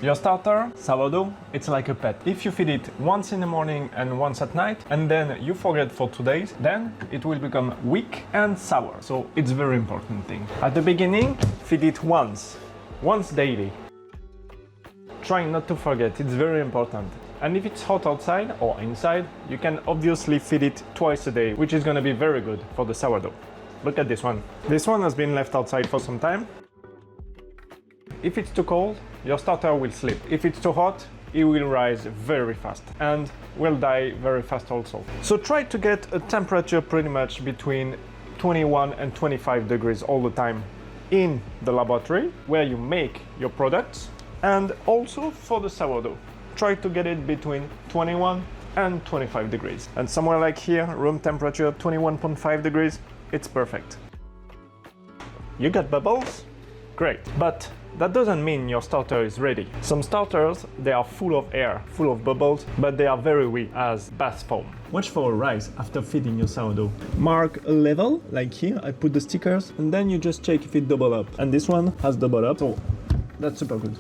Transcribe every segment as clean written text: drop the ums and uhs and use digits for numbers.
Your starter, sourdough, it's like a pet. If you feed it once in the morning and once at night, and then you forget for 2 days, then it will become weak and sour. So it's a very important thing. At the beginning, feed it once daily. Try not to forget, it's very important. And if it's hot outside or inside, you can obviously feed it twice a day, which is gonna be very good for the sourdough. Look at this one. This one has been left outside for some time. If it's too cold, your starter will slip. If it's too hot, it will rise very fast and will die very fast also. So try to get a temperature pretty much between 21 and 25 degrees all the time in the laboratory where you make your products, and also for the sourdough. Try to get it between 21 and 25 degrees. And somewhere like here, room temperature 21.5 degrees, it's perfect. You got bubbles? Great. But that doesn't mean your starter is ready. Some starters, they are full of air, full of bubbles, but they are very weak as bath foam. Watch for a rise after feeding your sourdough. Mark a level, like here, I put the stickers, and then you just check if it double up. And this one has double up, so that's super good.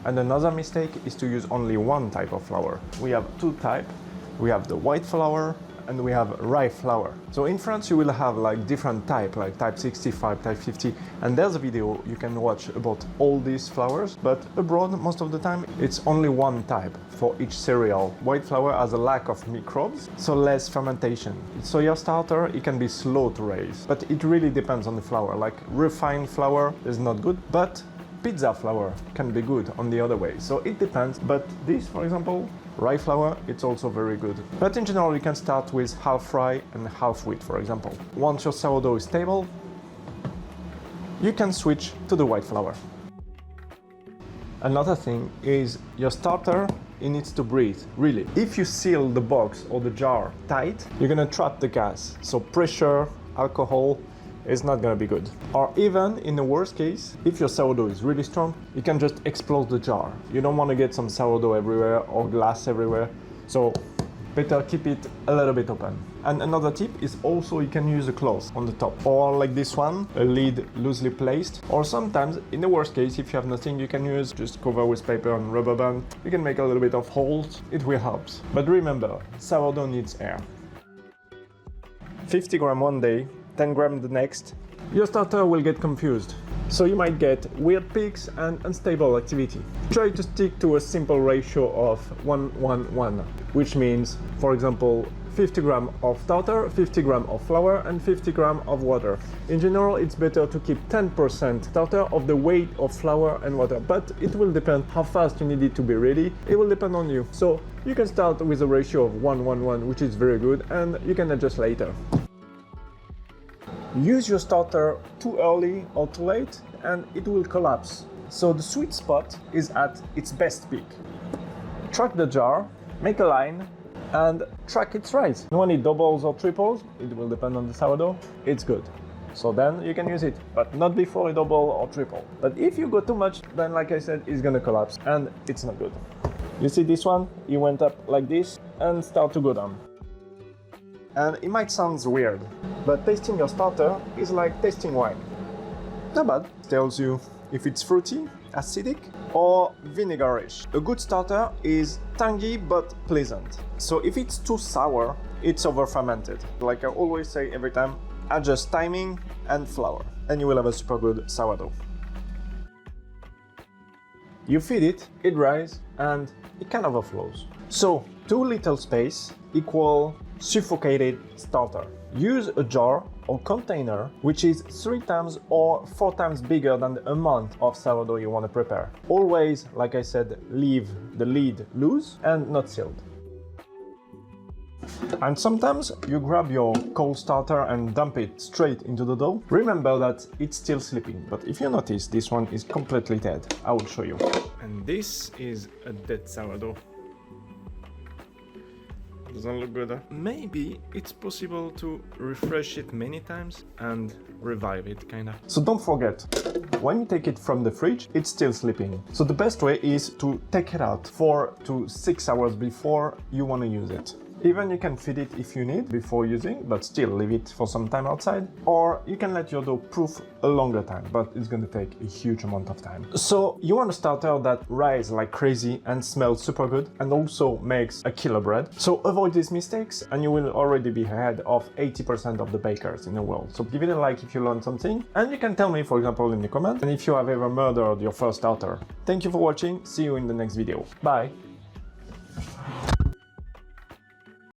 And another mistake is to use only one type of flour. We have two types. We have the white flour and we have rye flour. So in France you will have like different type, like type 65, type 50, and there's a video you can watch about all these flours, but abroad most of the time it's only one type for each cereal. White flour has a lack of microbes, so less fermentation. So your starter, it can be slow to raise, but it really depends on the flour. Like refined flour is not good, but pizza flour can be good on the other way, so it depends. But this, for example, rye flour, it's also very good. But in general, you can start with half rye and half wheat, for example. Once your sourdough is stable, you can switch to the white flour. Another thing is your starter, it needs to breathe, really. If you seal the box or the jar tight, you're gonna trap the gas. So pressure, alcohol, is not gonna be good. Or even in the worst case, if your sourdough is really strong, you can just explode the jar. You don't want to get some sourdough everywhere or glass everywhere, so better keep it a little bit open. And another tip is also you can use a cloth on the top, or like this one, a lid loosely placed, or sometimes in the worst case, if you have nothing, you can use just cover with paper and rubber band. You can make a little bit of holes, it will help. But remember, sourdough needs air. 50 grams one day, 10 grams the next, your starter will get confused. So you might get weird peaks and unstable activity. Try to stick to a simple ratio of 1-1-1, which means, for example, 50 grams of starter, 50 grams of flour, and 50 grams of water. In general, it's better to keep 10% starter of the weight of flour and water, but it will depend how fast you need it to be ready. It will depend on you. So you can start with a ratio of 1-1-1, which is very good, and you can adjust later. Use your starter too early or too late and it will collapse. So the sweet spot is at its best peak. Track the jar, make a line, and track its rise. When it doubles or triples, it will depend on the sourdough, it's good. So then you can use it, but not before it double or triple. But if you go too much, then like I said, it's gonna collapse and it's not good. You see this one? It went up like this and start to go down. And it might sound weird, but tasting your starter is like tasting wine. Not bad. It tells you if it's fruity, acidic, or vinegarish. A good starter is tangy but pleasant. So if it's too sour, it's over-fermented. Like I always say every time, adjust timing and flour, and you will have a super good sourdough. You feed it, it rises, and it kind of overflows. So too little space equal suffocated starter. Use a jar or container which is 3 times or 4 times bigger than the amount of sourdough you want to prepare. Always, like I said, leave the lid loose and not sealed. And sometimes you grab your cold starter and dump it straight into the dough. Remember that it's still sleeping, but if you notice, this one is completely dead. I will show you. And this is a dead sourdough. Doesn't look good, huh? Maybe it's possible to refresh it many times and revive it, kinda. So don't forget, when you take it from the fridge, it's still sleeping. So the best way is to take it out 4 to 6 hours before you want to use it. Even you can feed it if you need before using, but still leave it for some time outside. Or you can let your dough proof a longer time, but it's going to take a huge amount of time. So you want a starter that rise like crazy and smells super good and also makes a killer bread. So avoid these mistakes and you will already be ahead of 80% of the bakers in the world. So give it a like if you learned something, and you can tell me, for example, in the comments, and if you have ever murdered your first starter. Thank you for watching. See you in the next video. Bye.